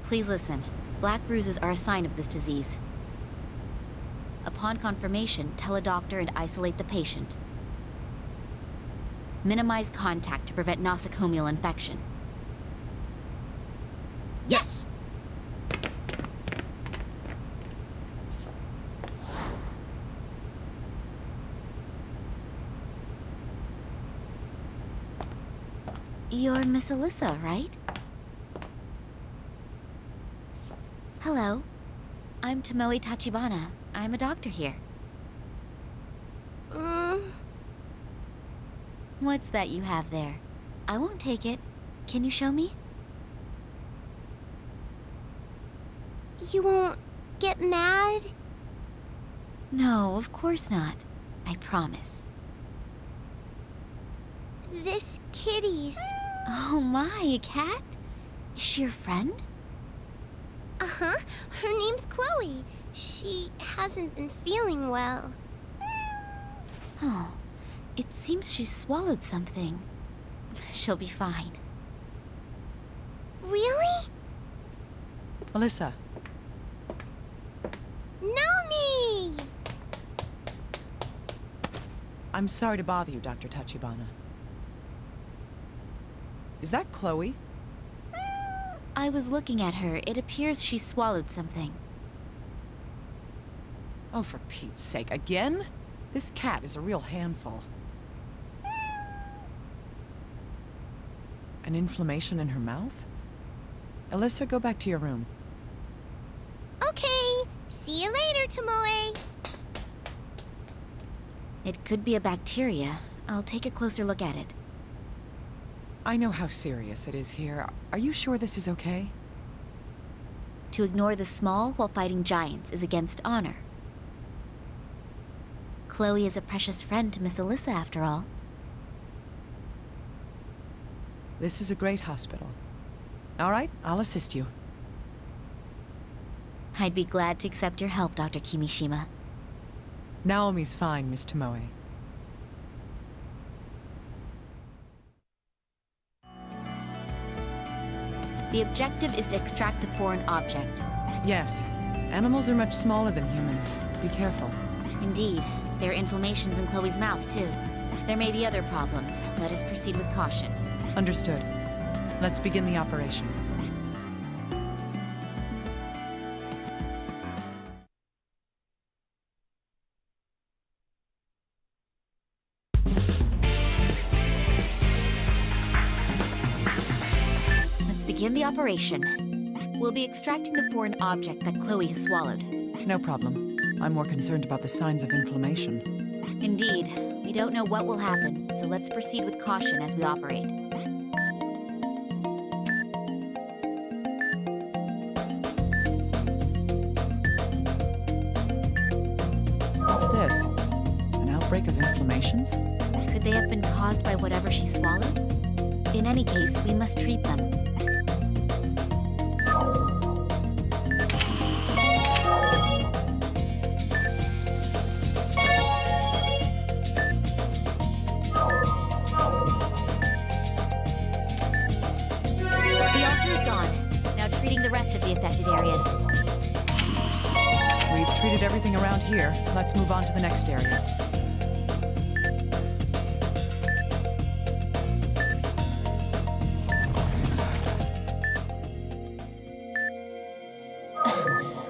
Please listen. Black bruises are a sign of this disease. Upon confirmation, tell a doctor and isolate the patient. Minimize contact to prevent nosocomial infection. Yes! You're Miss Alyssa, right? Hello. I'm Tomoe Tachibana. I'm a doctor here. What's that you have there? I won't take it. Can you show me? You won't get mad? No, of course not. I promise. This kitty's... Oh my, a cat? Is she your friend? Uh-huh. Her name's Chloe. She hasn't been feeling well. Oh, it seems she swallowed something. She'll be fine. Really? Alyssa, Nomi! I'm sorry to bother you, Dr. Tachibana. Is that Chloe? I was looking at her. It appears she swallowed something. Oh, for Pete's sake, again? This cat is a real handful. An inflammation in her mouth? Alyssa, go back to your room. Okay. See you later, Tomoe. It could be a bacteria. I'll take a closer look at it. I know how serious it is here. Are you sure this is okay? To ignore the small while fighting giants is against honor. Chloe is a precious friend to Miss Alyssa, after all. This is a great hospital. All right, I'll assist you. I'd be glad to accept your help, Dr. Kimishima. Naomi's fine, Miss Tomoe. The objective is to extract the foreign object. Yes. Animals are much smaller than humans. Be careful. Indeed. There are inflammations in Chloe's mouth, too. There may be other problems. Let us proceed with caution. Understood. Let's begin the operation. Let's begin the operation. We'll be extracting the foreign object that Chloe has swallowed. No problem. I'm more concerned about the signs of inflammation. Indeed. We don't know what will happen, so let's proceed with caution as we operate. What's this? An outbreak of inflammations? Could they have been caused by whatever she swallowed? In any case, we must treat them. The ulcer is gone. Now treating the rest of the affected areas. We've treated everything around here. Let's move on to the next area.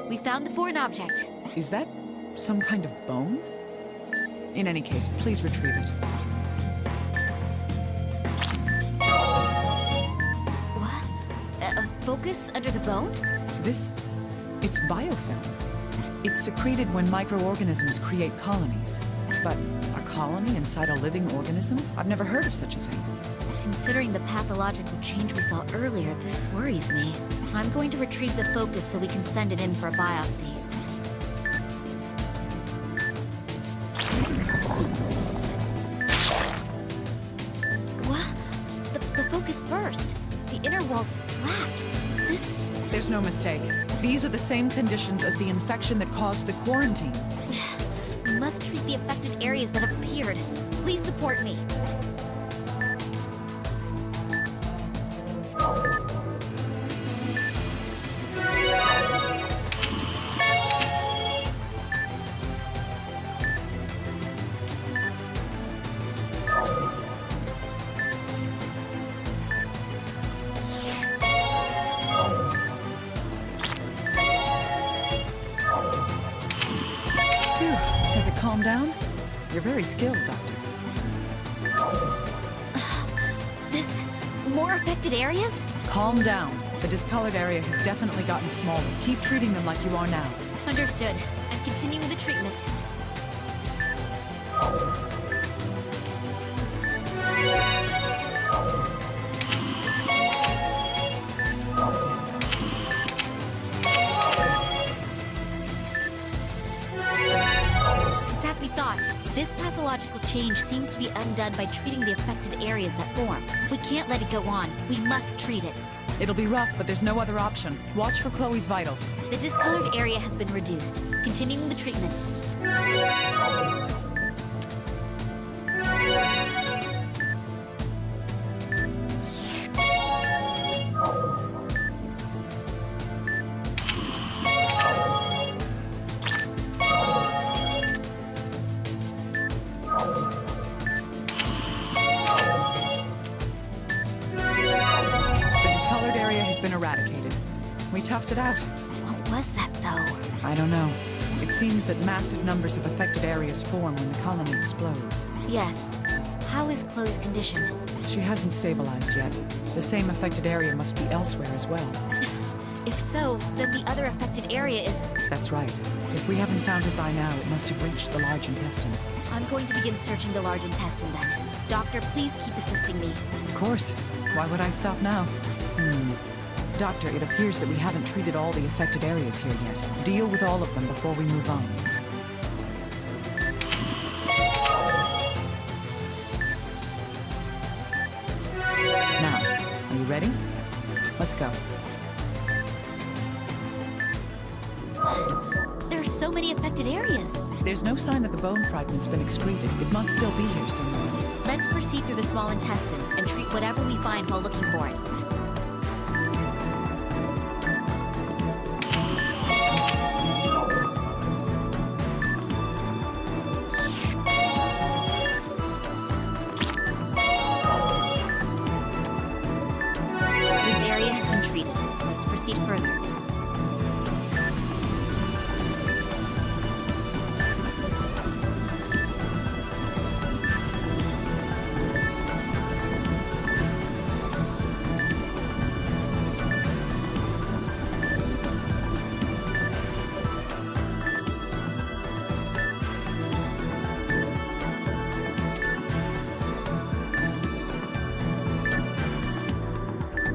We found the foreign object. Is that some kind of bone? In any case, please retrieve it. What? A focus under the bone? It's biofilm. It's secreted when microorganisms create colonies. But a colony inside a living organism? I've never heard of such a thing. Considering the pathological change we saw earlier, this worries me. I'm going to retrieve the focus so we can send it in for a biopsy. What? The focus burst. The inner wall's black. There's no mistake. These are the same conditions as the infection that caused the quarantine. We must treat the affected areas that have appeared. Please support me. calm down? You're very skilled, Doctor. This... more affected areas? Calm down. The discolored area has definitely gotten smaller. Keep treating them like you are now. Understood. I'm continuing the treatment. It's as we thought. This pathological change seems to be undone by treating the affected areas that form. We can't let it go on. We must treat it. It'll be rough, but there's no other option. Watch for Chloe's vitals. The discolored area has been reduced. Continuing the treatment. Eradicated. We toughed it out. What was that, though? I don't know. It seems that massive numbers of affected areas form when the colony explodes. Yes. How is Chloe's condition? She hasn't stabilized yet. The same affected area must be elsewhere as well. If so, then the other affected area is... That's right. If we haven't found it by now, it must have reached the large intestine. I'm going to begin searching the large intestine then. Doctor, please keep assisting me. Of course. Why would I stop now? Doctor, it appears that we haven't treated all the affected areas here yet. Deal with all of them before we move on. Now, are you ready? Let's go. There's so many affected areas. There's no sign that the bone fragment's been excreted. It must still be here somewhere. Let's proceed through the small intestine and treat whatever we find while looking for it. This area has been treated. Let's proceed further.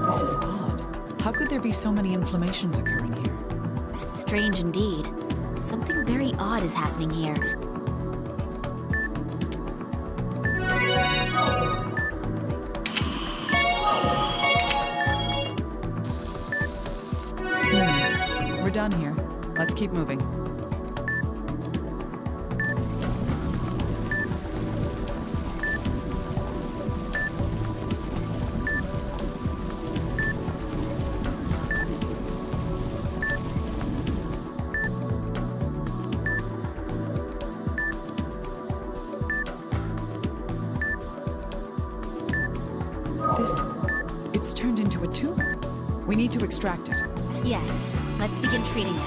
This is odd. How could there be so many inflammations occurring here? Strange indeed. Something very odd is happening here. We're done here. Let's keep moving. It's turned into a tumor. We need to extract it. Yes, let's begin treating it.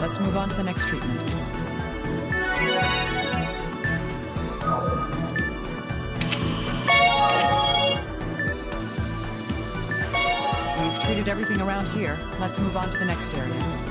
Let's move on to the next treatment. We've treated everything around here. Let's move on to the next area.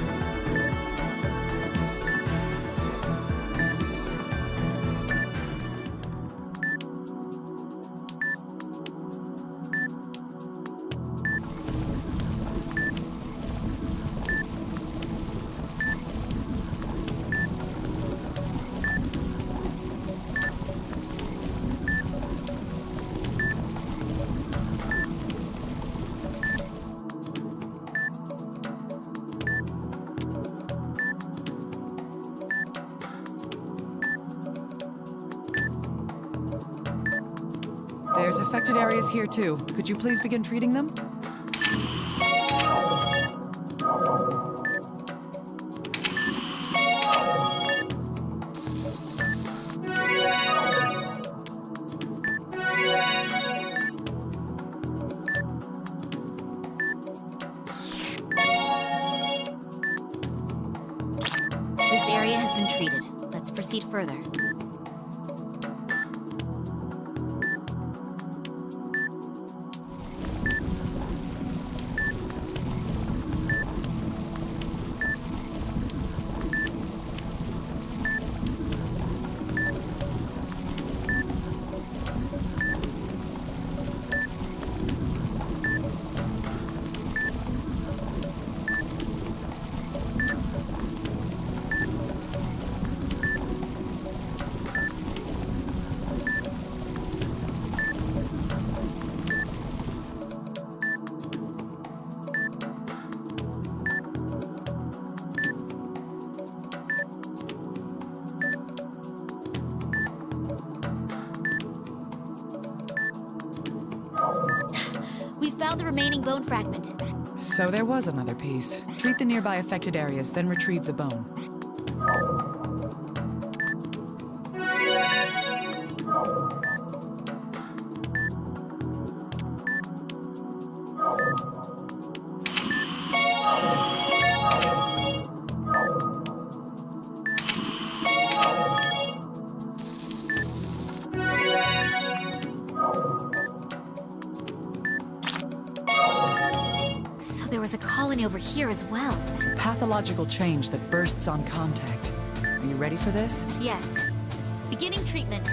There's affected areas here too. Could you please begin treating them? This area has been treated. Let's proceed further. We found the remaining bone fragment. So there was another piece. Treat the nearby affected areas, then retrieve the bone. So there was a colony over here as well. Pathological change that bursts on contact. Are you ready for this? Yes. Beginning treatment.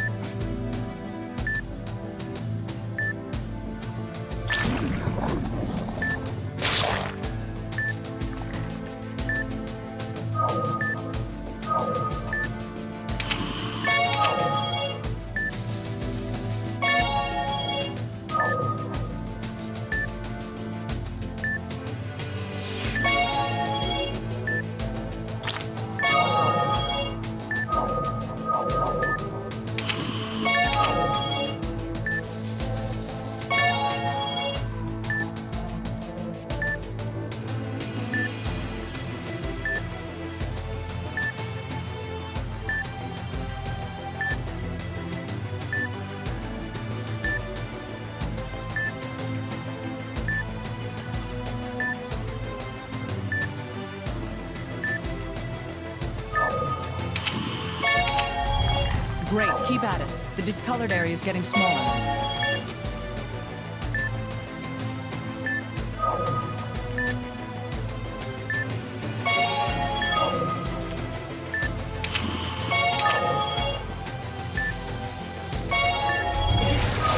Great, keep at it. The discolored area is getting smaller.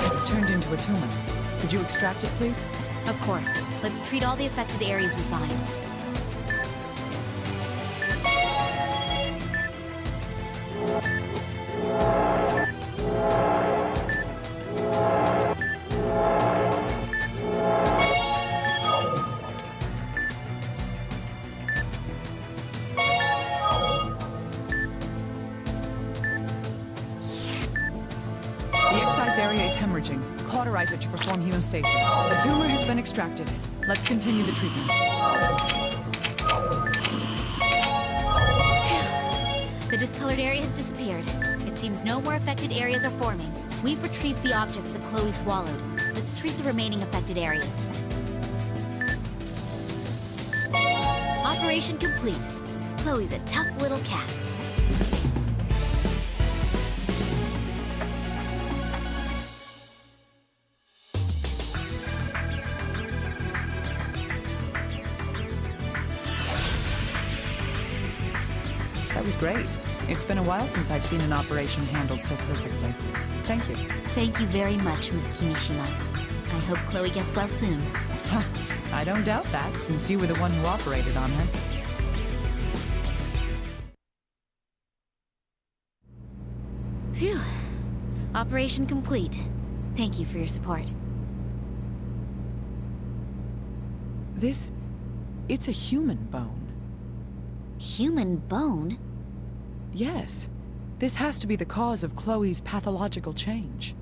It's turned into a tumor. Could you extract it, please? Of course. Let's treat all the affected areas we find. The excised area is hemorrhaging. Cauterize it to perform hemostasis. The tumor has been extracted. Let's continue the treatment. The discolored area has disappeared. It seems no more affected areas are forming. We've retrieved the object that Chloe swallowed. Let's treat the remaining affected areas. Operation complete. Chloe's a tough little cat. That was great. It's been a while since I've seen an operation handled so perfectly. Thank you. Thank you very much, Miss Kimishima. I hope Chloe gets well soon. Huh, I don't doubt that, since you were the one who operated on her. Phew. Operation complete. Thank you for your support. It's a human bone. Human bone? Yes. This has to be the cause of Chloe's pathological change.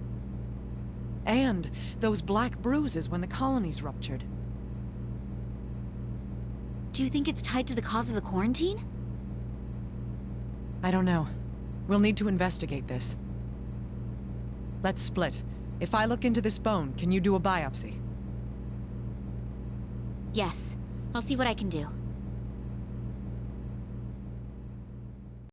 And those black bruises when the colonies ruptured. Do you think it's tied to the cause of the quarantine? I don't know. We'll need to investigate this. Let's split. If I look into this bone, can you do a biopsy? Yes. I'll see what I can do.